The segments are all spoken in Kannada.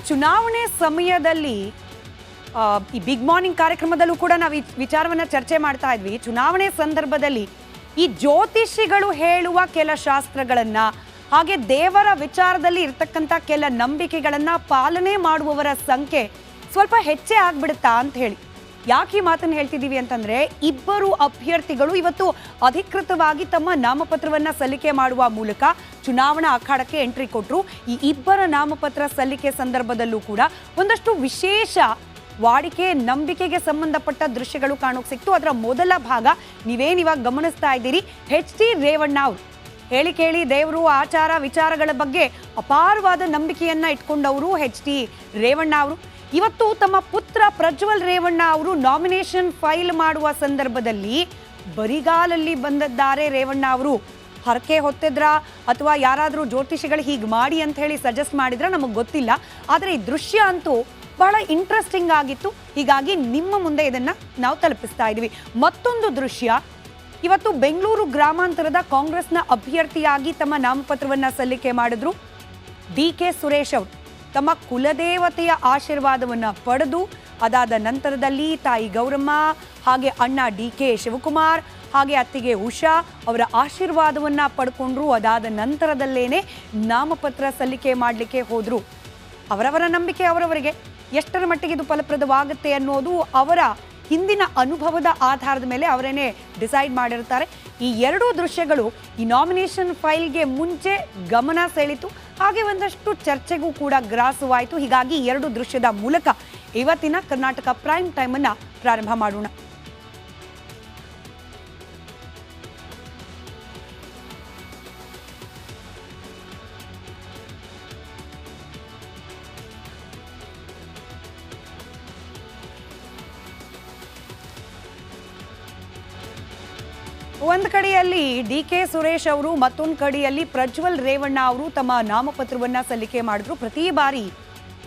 ಚುನಾವಣೆ ಸಮಯದಲ್ಲಿ ಈ ಬಿಗ್ ಮಾರ್ನಿಂಗ್ ಕಾರ್ಯಕ್ರಮದಲ್ಲೂ ಕೂಡ ನಾವು ಈ ವಿಚಾರವನ್ನ ಚರ್ಚೆ ಮಾಡ್ತಾ ಇದ್ವಿ. ಚುನಾವಣೆ ಸಂದರ್ಭದಲ್ಲಿ ಈ ಜ್ಯೋತಿಷಿಗಳು ಹೇಳುವ ಕೆಲ ಶಾಸ್ತ್ರಗಳನ್ನ ಹಾಗೆ ದೇವರ ವಿಚಾರದಲ್ಲಿ ಇರತಕ್ಕಂತ ಕೆಲ ನಂಬಿಕೆಗಳನ್ನ ಪಾಲನೆ ಮಾಡುವವರ ಸಂಖ್ಯೆ ಸ್ವಲ್ಪ ಹೆಚ್ಚೇ ಆಗ್ಬಿಡುತ್ತಾ ಅಂತ ಹೇಳಿ. ಯಾಕೆ ಈ ಮಾತನ್ನು ಹೇಳ್ತಿದ್ದೀವಿ ಅಂತಂದ್ರೆ, ಇಬ್ಬರು ಅಭ್ಯರ್ಥಿಗಳು ಇವತ್ತು ಅಧಿಕೃತವಾಗಿ ತಮ್ಮ ನಾಮಪತ್ರವನ್ನ ಸಲ್ಲಿಕೆ ಮಾಡುವ ಮೂಲಕ ಚುನಾವಣಾ ಅಖಾಡಕ್ಕೆ ಎಂಟ್ರಿ ಕೊಟ್ಟರು. ಈ ಇಬ್ಬರ ನಾಮಪತ್ರ ಸಲ್ಲಿಕೆ ಸಂದರ್ಭದಲ್ಲೂ ಕೂಡ ಒಂದಷ್ಟು ವಿಶೇಷ ವಾಡಿಕೆ ನಂಬಿಕೆಗೆ ಸಂಬಂಧಪಟ್ಟ ದೃಶ್ಯಗಳು ಕಾಣೋಕೆ ಸಿಕ್ತು. ಅದರ ಮೊದಲ ಭಾಗ ನೀವೇನಿವಾಗ ಗಮನಿಸ್ತಾ ಇದ್ದೀರಿ, HT ರೇವಣ್ಣ ಅವರು ಹೇಳಿ ಕೇಳಿ ದೇವರು ಆಚಾರ ವಿಚಾರಗಳ ಬಗ್ಗೆ ಅಪಾರವಾದ ನಂಬಿಕೆಯನ್ನ ಇಟ್ಕೊಂಡವರು HT ರೇವಣ್ಣ ಅವರು ಇವತ್ತು ತಮ್ಮ ಪುತ್ರ ಪ್ರಜ್ವಲ್ ರೇವಣ್ಣ ಅವರು ನಾಮಿನೇಷನ್ ಫೈಲ್ ಮಾಡುವ ಸಂದರ್ಭದಲ್ಲಿ ಬರಿಗಾಲಲ್ಲಿ ಬಂದಿದ್ದಾರೆ. ರೇವಣ್ಣ ಅವರು ಹರಕೆ ಹೊತ್ತಿದ್ರ ಅಥವಾ ಯಾರಾದರೂ ಜ್ಯೋತಿಷಿಗಳು ಹೀಗೆ ಮಾಡಿ ಅಂತ ಹೇಳಿ ಸಜೆಸ್ಟ್ ಮಾಡಿದ್ರೆ ನಮಗೆ ಗೊತ್ತಿಲ್ಲ. ಆದರೆ ಈ ದೃಶ್ಯ ಅಂತೂ ಬಹಳ ಇಂಟ್ರೆಸ್ಟಿಂಗ್ ಆಗಿತ್ತು. ಹೀಗಾಗಿ ನಿಮ್ಮ ಮುಂದೆ ಇದನ್ನ ನಾವು ತಲುಪಿಸ್ತಾ ಇದ್ದೀವಿ. ಮತ್ತೊಂದು ದೃಶ್ಯ, ಇವತ್ತು ಬೆಂಗಳೂರು ಗ್ರಾಮಾಂತರದ ಕಾಂಗ್ರೆಸ್ನ ಅಭ್ಯರ್ಥಿಯಾಗಿ ತಮ್ಮ ನಾಮಪತ್ರವನ್ನ ಸಲ್ಲಿಕೆ ಮಾಡಿದ್ರು DK ಸುರೇಶ್ ಅವರು. ತಮ್ಮ ಕುಲದೇವತೆಯ ಆಶೀರ್ವಾದವನ್ನ ಪಡೆದು ಅದಾದ ನಂತರದಲ್ಲಿ ತಾಯಿ ಗೌರಮ್ಮ ಹಾಗೆ ಅಣ್ಣ DK ಶಿವಕುಮಾರ್ ಹಾಗೆ ಅತ್ತಿಗೆ ಉಷಾ ಅವರ ಆಶೀರ್ವಾದವನ್ನ ಪಡ್ಕೊಂಡ್ರು. ಅದಾದ ನಂತರದಲ್ಲೇನೆ ನಾಮಪತ್ರ ಸಲ್ಲಿಕೆ ಮಾಡಲಿಕ್ಕೆ ಹೋದ್ರು. ಅವರವರ ನಂಬಿಕೆ ಅವರವರಿಗೆ, ಎಷ್ಟರ ಮಟ್ಟಿಗೆ ಇದು ಫಲಪ್ರದವಾಗುತ್ತೆ ಅನ್ನೋದು ಅವರ ಹಿಂದಿನ ಅನುಭವದ ಆಧಾರದ ಮೇಲೆ ಅವರೇನೆ ಡಿಸೈಡ್ ಮಾಡಿರ್ತಾರೆ. ಈ ಎರಡೂ ದೃಶ್ಯಗಳು ಈ ನಾಮಿನೇಷನ್ ಫೈಲ್ಗೆ ಮುಂಚೆ ಗಮನ ಸೆಳೀತು, ಹಾಗೆ ಒಂದಷ್ಟು ಚರ್ಚೆಗೂ ಕೂಡ ಗ್ರಾಸವಾಯಿತು. ಹೀಗಾಗಿ ಎರಡು ದೃಶ್ಯದ ಮೂಲಕ ಇವತ್ತಿನ ಕರ್ನಾಟಕ ಪ್ರೈಮ್ ಟೈಮ್ ಅನ್ನ ಪ್ರಾರಂಭ ಮಾಡೋಣ. ಒಂದು ಕಡೆಯಲ್ಲಿ DK ಸುರೇಶ್ ಅವರು, ಮತ್ತೊಂದು ಕಡೆಯಲ್ಲಿ ಪ್ರಜ್ವಲ್ ರೇವಣ್ಣ ಅವರು ತಮ್ಮ ನಾಮಪತ್ರವನ್ನ ಸಲ್ಲಿಕೆ ಮಾಡಿದ್ರು. ಪ್ರತಿ ಬಾರಿ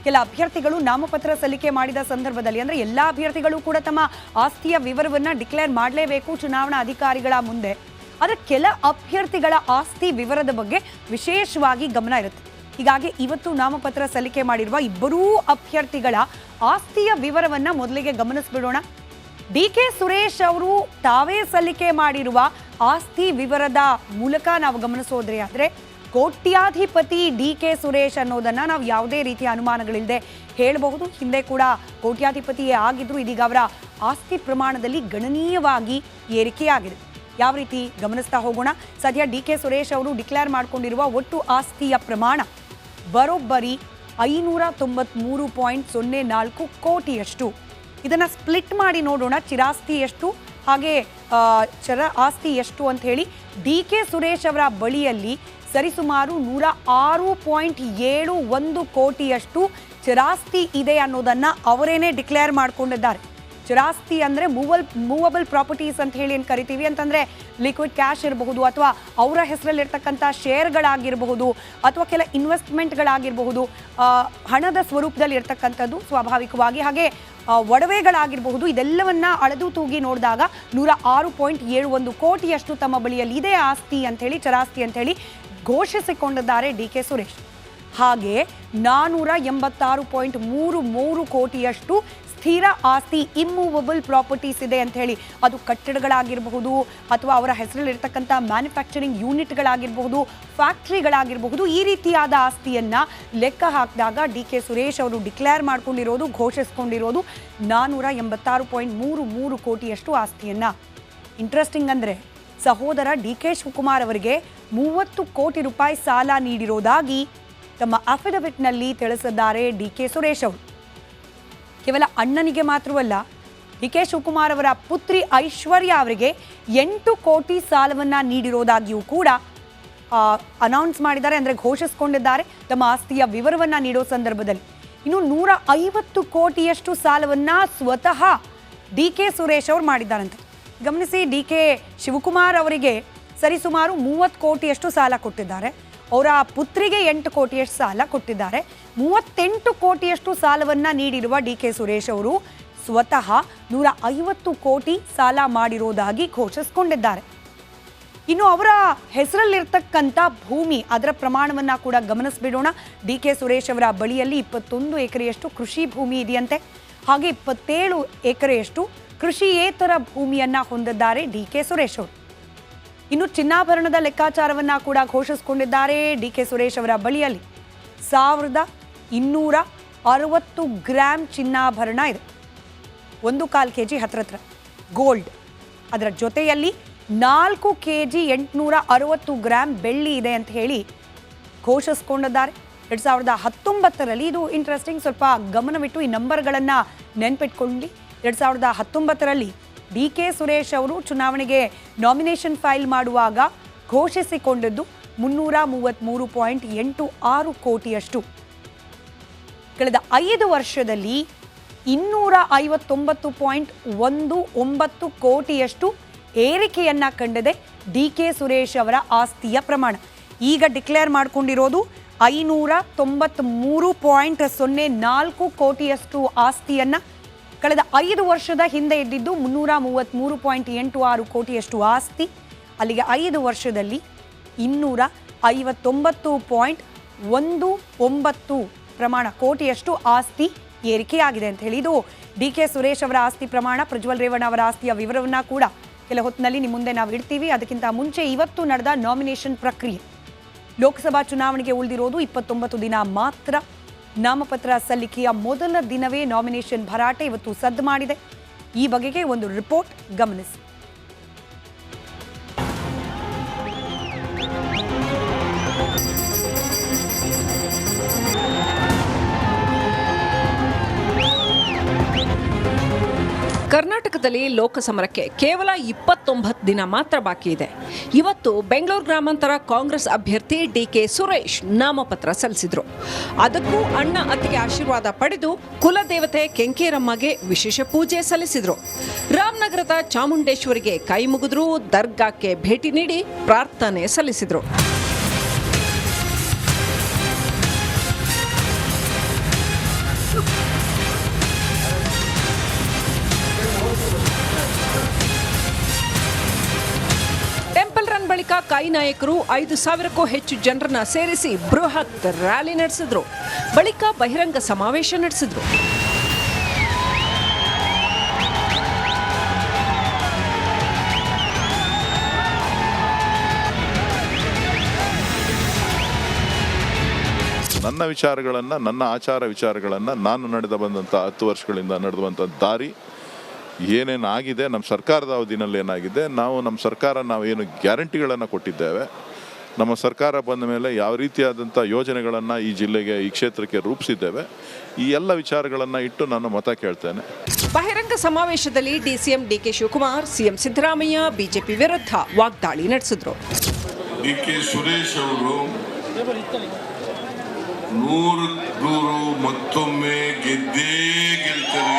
ಕೆಲ ಅಭ್ಯರ್ಥಿಗಳು ನಾಮಪತ್ರ ಸಲ್ಲಿಕೆ ಮಾಡಿದ ಸಂದರ್ಭದಲ್ಲಿ, ಅಂದ್ರೆ ಎಲ್ಲಾ ಅಭ್ಯರ್ಥಿಗಳು ಕೂಡ ತಮ್ಮ ಆಸ್ತಿಯ ವಿವರವನ್ನ ಡಿಕ್ಲೇರ್ ಮಾಡಲೇಬೇಕು ಚುನಾವಣಾ ಅಧಿಕಾರಿಗಳ ಮುಂದೆ. ಆದರೆ ಕೆಲ ಅಭ್ಯರ್ಥಿಗಳ ಆಸ್ತಿ ವಿವರದ ಬಗ್ಗೆ ವಿಶೇಷವಾಗಿ ಗಮನ ಇರುತ್ತೆ. ಹೀಗಾಗಿ ಇವತ್ತು ನಾಮಪತ್ರ ಸಲ್ಲಿಕೆ ಮಾಡಿರುವ ಇಬ್ಬರೂ ಅಭ್ಯರ್ಥಿಗಳ ಆಸ್ತಿಯ ವಿವರವನ್ನ ಮೊದಲಿಗೆ ಗಮನಿಸ್ಬಿಡೋಣ. DK ಸುರೇಶ್ ಅವರು ತಾವೇ ಸಲ್ಲಿಕೆ ಮಾಡಿರುವ ಆಸ್ತಿ ವಿವರದ ಮೂಲಕ ನಾವು ಗಮನಿಸೋದ್ರೆ ಆದ್ರೆ, ಕೋಟ್ಯಾಧಿಪತಿ DK ಸುರೇಶ್ ಅನ್ನೋದನ್ನ ನಾವು ಯಾವುದೇ ರೀತಿಯ ಅನುಮಾನಗಳಿಲ್ಲದೆ ಹೇಳಬಹುದು. ಹಿಂದೆ ಕೂಡ ಕೋಟ್ಯಾಧಿಪತಿಯೇ ಆಗಿದ್ರು. ಇದೀಗ ಅವರ ಆಸ್ತಿ ಪ್ರಮಾಣದಲ್ಲಿ ಗಣನೀಯವಾಗಿ ಏರಿಕೆಯಾಗಿದೆ. ಯಾವ ರೀತಿ ಗಮನಿಸ್ತಾ ಹೋಗೋಣ. ಸದ್ಯ DK ಸುರೇಶ್ ಅವರು ಡಿಕ್ಲೇರ್ ಮಾಡಿಕೊಂಡಿರುವ ಒಟ್ಟು ಆಸ್ತಿಯ ಪ್ರಮಾಣ ಬರೋಬ್ಬರಿ 593.04 ಕೋಟಿಯಷ್ಟು. ಇದನ್ನ ಸ್ಪ್ಲಿಟ್ ಮಾಡಿ ನೋಡೋಣ, ಚಿರಾಸ್ತಿ ಎಷ್ಟು ಹಾಗೆ ಚರ ಆಸ್ತಿ ಎಷ್ಟು ಅಂತ ಹೇಳಿ. DK ಸುರೇಶ್ ಅವರ ಬಳಿಯಲ್ಲಿ ಸರಿಸುಮಾರು 106.71 ಕೋಟಿಯಷ್ಟು ಚಿರಾಸ್ತಿ ಇದೆ ಅನ್ನೋದನ್ನ ಅವರೇನೆ ಡಿಕ್ಲೇರ್ ಮಾಡ್ಕೊಂಡಿದ್ದಾರೆ. ಚಿರಾಸ್ತಿ ಅಂದ್ರೆ ಮೂವಬಲ್ ಪ್ರಾಪರ್ಟೀಸ್ ಅಂತ ಹೇಳಿ ಏನು ಕರಿತೀವಿ ಅಂತಂದ್ರೆ, ಲಿಕ್ವಿಡ್ ಕ್ಯಾಶ್ ಇರಬಹುದು ಅಥವಾ ಅವರ ಹೆಸರಲ್ಲಿರ್ತಕ್ಕಂಥ ಶೇರ್ಗಳಾಗಿರಬಹುದು ಅಥವಾ ಕೆಲ ಇನ್ವೆಸ್ಟ್ಮೆಂಟ್ಗಳಾಗಿರಬಹುದು, ಹಣದ ಸ್ವರೂಪದಲ್ಲಿ ಇರ್ತಕ್ಕಂಥದ್ದು ಸ್ವಾಭಾವಿಕವಾಗಿ, ಹಾಗೆ ಒಡವೆಗಳಾಗಿರಬಹುದು. ಇದೆಲ್ಲವನ್ನ ಅಳೆದು ತೂಗಿ ನೋಡಿದಾಗ 106.71 ಕೋಟಿಯಷ್ಟು ತಮ್ಮ ಬಳಿಯಲ್ಲಿ ಇದೆ ಆಸ್ತಿ ಅಂತ ಹೇಳಿ, ಚರಾಸ್ತಿ ಅಂತ ಹೇಳಿ ಘೋಷಿಸಿಕೊಂಡಿದ್ದಾರೆ DK ಸುರೇಶ್. ಹಾಗೆ 486.33 ಕೋಟಿಯಷ್ಟು ಸ್ಥಿರ ಆಸ್ತಿ ಇಮ್ಮೂವಬಲ್ ಪ್ರಾಪರ್ಟೀಸ್ ಇದೆ ಅಂತ ಹೇಳಿ. ಅದು ಕಟ್ಟಡಗಳಾಗಿರಬಹುದು ಅಥವಾ ಅವರ ಹೆಸರಲ್ಲಿರ್ತಕ್ಕಂಥ ಮ್ಯಾನುಫ್ಯಾಕ್ಚರಿಂಗ್ ಯೂನಿಟ್ಗಳಾಗಿರಬಹುದು, ಫ್ಯಾಕ್ಟ್ರಿಗಳಾಗಿರಬಹುದು. ಈ ರೀತಿಯಾದ ಆಸ್ತಿಯನ್ನ ಲೆಕ್ಕ ಹಾಕಿದಾಗ DK ಸುರೇಶ್ ಅವರು ಡಿಕ್ಲೇರ್ ಮಾಡ್ಕೊಂಡಿರೋದು, ಘೋಷಿಸ್ಕೊಂಡಿರೋದು 486.33 ಕೋಟಿಯಷ್ಟು ಆಸ್ತಿಯನ್ನ. ಇಂಟ್ರೆಸ್ಟಿಂಗ್ ಅಂದ್ರೆ, ಸಹೋದರ DK ಶಿವಕುಮಾರ್ ಅವರಿಗೆ 30 ಕೋಟಿ ರೂಪಾಯಿ ಸಾಲ ನೀಡಿರೋದಾಗಿ ತಮ್ಮ ಅಫಿಡವಿಟ್ನಲ್ಲಿ ತಿಳಿಸಿದ್ದಾರೆ DK ಸುರೇಶ್ ಅವರು. ಕೇವಲ ಅಣ್ಣನಿಗೆ ಮಾತ್ರವಲ್ಲ, DK ಶಿವಕುಮಾರ್ ಅವರ ಪುತ್ರಿ ಐಶ್ವರ್ಯ ಅವರಿಗೆ 8 ಕೋಟಿ ಸಾಲವನ್ನ ನೀಡಿರೋದಾಗಿಯೂ ಕೂಡ ಅನೌನ್ಸ್ ಮಾಡಿದ್ದಾರೆ, ಅಂದ್ರೆ ಘೋಷಿಸಿಕೊಂಡಿದ್ದಾರೆ ತಮ್ಮ ಆಸ್ತಿಯ ವಿವರವನ್ನ ನೀಡೋ ಸಂದರ್ಭದಲ್ಲಿ. ಇನ್ನು 150 ಕೋಟಿಯಷ್ಟು ಸಾಲವನ್ನ ಸ್ವತಃ DK ಸುರೇಶ್ ಅವರು ಮಾಡಿದ್ದಾರಂತೆ. ಗಮನಿಸಿ, DK ಶಿವಕುಮಾರ್ ಅವರಿಗೆ ಸರಿಸುಮಾರು 30 ಕೋಟಿಯಷ್ಟು ಸಾಲ ಕೊಟ್ಟಿದ್ದಾರೆ. ಅವರ ಪುತ್ರಿಗೆ 8 ಕೋಟಿಯಷ್ಟು ಸಾಲ ಕೊಟ್ಟಿದ್ದಾರೆ. 38 ಕೋಟಿಯಷ್ಟು ಸಾಲವನ್ನ ನೀಡಿರುವ DK ಸುರೇಶ್ ಅವರು ಸ್ವತಃ 150 ಕೋಟಿ ಸಾಲ ಮಾಡಿರೋದಾಗಿ ಘೋಷಿಸಿಕೊಂಡಿದ್ದಾರೆ. ಇನ್ನು ಅವರ ಹೆಸರಲ್ಲಿರ್ತಕ್ಕಂಥ ಭೂಮಿ ಅದರ ಪ್ರಮಾಣವನ್ನು ಕೂಡ ಗಮನಿಸ್ಬಿಡೋಣ. ಡಿ ಕೆ ಸುರೇಶ್ ಅವರ ಬಳಿಯಲ್ಲಿ 21 ಎಕರೆಯಷ್ಟು ಕೃಷಿ ಭೂಮಿ ಇದೆಯಂತೆ. ಹಾಗೆ 27 ಎಕರೆಯಷ್ಟು ಕೃಷಿಯೇತರ ಭೂಮಿಯನ್ನ ಹೊಂದಿದ್ದಾರೆ ಡಿ ಕೆ ಸುರೇಶ್ ಅವರು. ಇನ್ನು ಚಿನ್ನಾಭರಣದ ಲೆಕ್ಕಾಚಾರವನ್ನ ಕೂಡ ಘೋಷಿಸಿಕೊಂಡಿದ್ದಾರೆ. ಡಿ ಕೆ ಸುರೇಶ್ ಅವರ ಬಳಿಯಲ್ಲಿ 1260 ಗ್ರಾಂ ಚಿನ್ನಾಭರಣ ಇದೆ. 1/4 kg ಹತ್ರ ಗೋಲ್ಡ್. ಅದರ ಜೊತೆಯಲ್ಲಿ 4 kg 860 ಗ್ರಾಂ ಬೆಳ್ಳಿ ಇದೆ ಅಂತ ಹೇಳಿ ಘೋಷಿಸಿಕೊಂಡಿದ್ದಾರೆ. 2019ರಲ್ಲಿ ಇದು ಇಂಟ್ರೆಸ್ಟಿಂಗ್, ಸ್ವಲ್ಪ ಗಮನವಿಟ್ಟು ಈ ನಂಬರ್ಗಳನ್ನು ನೆನ್ಪಿಟ್ಕೊಳ್ಳಿ. 2019ರಲ್ಲಿ ಡಿ ಕೆ ಸುರೇಶ್ ಅವರು ಚುನಾವಣೆಗೆ ನಾಮಿನೇಷನ್ ಫೈಲ್ ಮಾಡುವಾಗ ಘೋಷಿಸಿಕೊಂಡಿದ್ದು 333.86 ಕೋಟಿಯಷ್ಟು. ಕಳೆದ 5 ವರ್ಷದಲ್ಲಿ 259.19 ಕೋಟಿಯಷ್ಟು ಏರಿಕೆಯನ್ನ ಕಂಡಿದೆ ಡಿ ಕೆ ಸುರೇಶ್ ಅವರ ಆಸ್ತಿಯ ಪ್ರಮಾಣ. ಈಗ ಡಿಕ್ಲೇರ್ ಮಾಡಿಕೊಂಡಿರೋದು 593.04 ಕೋಟಿಯಷ್ಟು ಆಸ್ತಿಯನ್ನ. ಕಳೆದ 5 ವರ್ಷದ ಹಿಂದೆ ಇದ್ದಿದ್ದು 333.86 ಕೋಟಿಯಷ್ಟು ಆಸ್ತಿ. ಅಲ್ಲಿಗೆ 5 ವರ್ಷದಲ್ಲಿ 259.19 ಪ್ರಮಾಣ ಕೋಟಿಯಷ್ಟು ಆಸ್ತಿ ಏರಿಕೆಯಾಗಿದೆ ಅಂತ ಹೇಳಿ. ಇದು ಡಿ ಕೆ ಸುರೇಶ್ ಅವರ ಆಸ್ತಿ ಪ್ರಮಾಣ. ಪ್ರಜ್ವಲ್ ರೇವಣ್ಣ ಅವರ ಆಸ್ತಿಯ ವಿವರವನ್ನ ಕೂಡ ಕೆಲ ಹೊತ್ತಿನಲ್ಲಿ ನಿಮ್ಮ ಮುಂದೆ ನಾವು ಇಡ್ತೀವಿ. ಅದಕ್ಕಿಂತ ಮುಂಚೆ ಇವತ್ತು ನಡೆದ ನಾಮಿನೇಷನ್ ಪ್ರಕ್ರಿಯೆ. ಲೋಕಸಭಾ ಚುನಾವಣೆಗೆ ಉಳಿದಿರೋದು 29 ದಿನ ಮಾತ್ರ. ನಾಮಪತ್ರ ಸಲ್ಲಿಕೆಯ ಮೊದಲ ದಿನವೇ ನಾಮಿನೇಷನ್ ಭರಾಟೆ ಇವತ್ತು ಸದ್ದು ಮಾಡಿದೆ. ಈ ಬಗೆಗೆ ಒಂದು ರಿಪೋರ್ಟ್ ಗಮನಿಸಿ. ಕರ್ನಾಟಕದಲ್ಲಿ ಲೋಕಸಮರಕ್ಕೆ ಕೇವಲ 29 ದಿನ ಮಾತ್ರ ಬಾಕಿ ಇದೆ. ಇವತ್ತು ಬೆಂಗಳೂರು ಗ್ರಾಮಾಂತರ ಕಾಂಗ್ರೆಸ್ ಅಭ್ಯರ್ಥಿ ಡಿ ಕೆ ಸುರೇಶ್ ನಾಮಪತ್ರ ಸಲ್ಲಿಸಿದ್ರು. ಅದಕ್ಕೂ ಅಣ್ಣ ಅತ್ತಿಗೆ ಆಶೀರ್ವಾದ ಪಡೆದು ಕುಲದೇವತೆ ಕೆಂಕೇರಮ್ಮಗೆ ವಿಶೇಷ ಪೂಜೆ ಸಲ್ಲಿಸಿದ್ರು. ರಾಮನಗರದ ಚಾಮುಂಡೇಶ್ವರಿಗೆ ಕೈ ಮುಗಿದ್ರು, ದರ್ಗಾಕ್ಕೆ ಭೇಟಿ ನೀಡಿ ಪ್ರಾರ್ಥನೆ ಸಲ್ಲಿಸಿದ್ರು. ಬಳಿಕ ಕೈ ನಾಯಕರು 5,000ಕ್ಕೂ ಹೆಚ್ಚು ಜನರನ್ನ ಸೇರಿಸಿ ಬೃಹತ್ ರ್ಯಾಲಿ ನಡೆಸಿದ್ರು. ಬಳಿಕ ಬಹಿರಂಗ ಸಮಾವೇಶ ನಡೆಸಿದ್ರು. ನನ್ನ ವಿಚಾರಗಳನ್ನು, ನನ್ನ ಆಚಾರ ವಿಚಾರಗಳನ್ನು, ನಾನು ನಡೆದ ಬಂದಂಥ 10 ವರ್ಷಗಳಿಂದ ನಡೆದಂಥ ದಾರಿ ಏನೇನಾಗಿದೆ, ನಮ್ಮ ಸರ್ಕಾರದ ಅವಧಿನಲ್ಲಿ ಏನಾಗಿದೆ, ನಮ್ಮ ಸರ್ಕಾರ ಏನು ಗ್ಯಾರಂಟಿಗಳನ್ನು ಕೊಟ್ಟಿದ್ದೇವೆ, ನಮ್ಮ ಸರ್ಕಾರ ಬಂದ ಮೇಲೆ ಯಾವ ರೀತಿಯಾದಂಥ ಯೋಜನೆಗಳನ್ನು ಈ ಜಿಲ್ಲೆಗೆ, ಈ ಕ್ಷೇತ್ರಕ್ಕೆ ರೂಪಿಸಿದ್ದೇವೆ, ಈ ಎಲ್ಲ ವಿಚಾರಗಳನ್ನು ಇಟ್ಟು ನಾನು ಮತ ಕೇಳ್ತೇನೆ. ಬಹಿರಂಗ ಸಮಾವೇಶದಲ್ಲಿ DCM DK Shivakumar, CM Siddaramaiah BJP ವಿರುದ್ಧ ವಾಗ್ದಾಳಿ ನಡೆಸಿದ್ರು. ಡಿ ಕೆ ಸುರೇಶ್ ಅವರು 100 ಮತ್ತೊಮ್ಮೆ ಗೆದ್ದೇ ಗೆಲ್ತಾರೆ.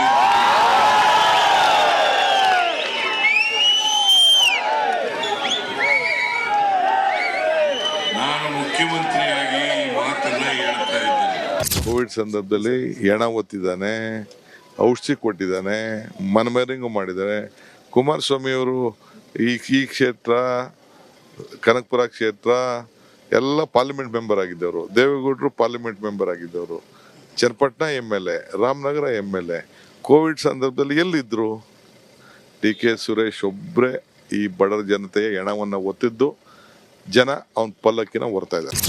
ಮುಖ್ಯಮಂತ್ರಿಯಾಗಿ ಮಾತನ್ನ ಹೇಳ್ತಾ ಇದ್ದೇನೆ. ಕೋವಿಡ್ ಸಂದರ್ಭದಲ್ಲಿ ಹೆಣ ಒತ್ತಿದ್ದಾನೆ, ಔಷಧಿ ಕೊಟ್ಟಿದ್ದಾನೆ, ಮನಮೇರಿಂಗು ಮಾಡಿದ್ದಾರೆ. ಕುಮಾರಸ್ವಾಮಿ ಅವರು ಈ ಕ್ಷೇತ್ರ, ಕನಕಪುರ ಕ್ಷೇತ್ರ ಎಲ್ಲ ಪಾರ್ಲಿಮೆಂಟ್ ಮೆಂಬರ್ ಆಗಿದ್ದವರು. ದೇವೇಗೌಡರು ಪಾರ್ಲಿಮೆಂಟ್ ಮೆಂಬರ್ ಆಗಿದ್ದವರು. Channapatna MLA, Ramanagara MLA. Covid ಸಂದರ್ಭದಲ್ಲಿ ಎಲ್ಲಿದ್ರು? ಡಿ ಕೆ ಸುರೇಶ್ ಒಬ್ಬರೇ ಈ ಬಡ ಜನತೆಯ ಹೆಣವನ್ನು ಒತ್ತಿದ್ದು ಜನ ಅವನ ಪಲ್ಲಕ್ಕಿನ ಹೊರ್ತಾ ಇದ್ದಾರೆ.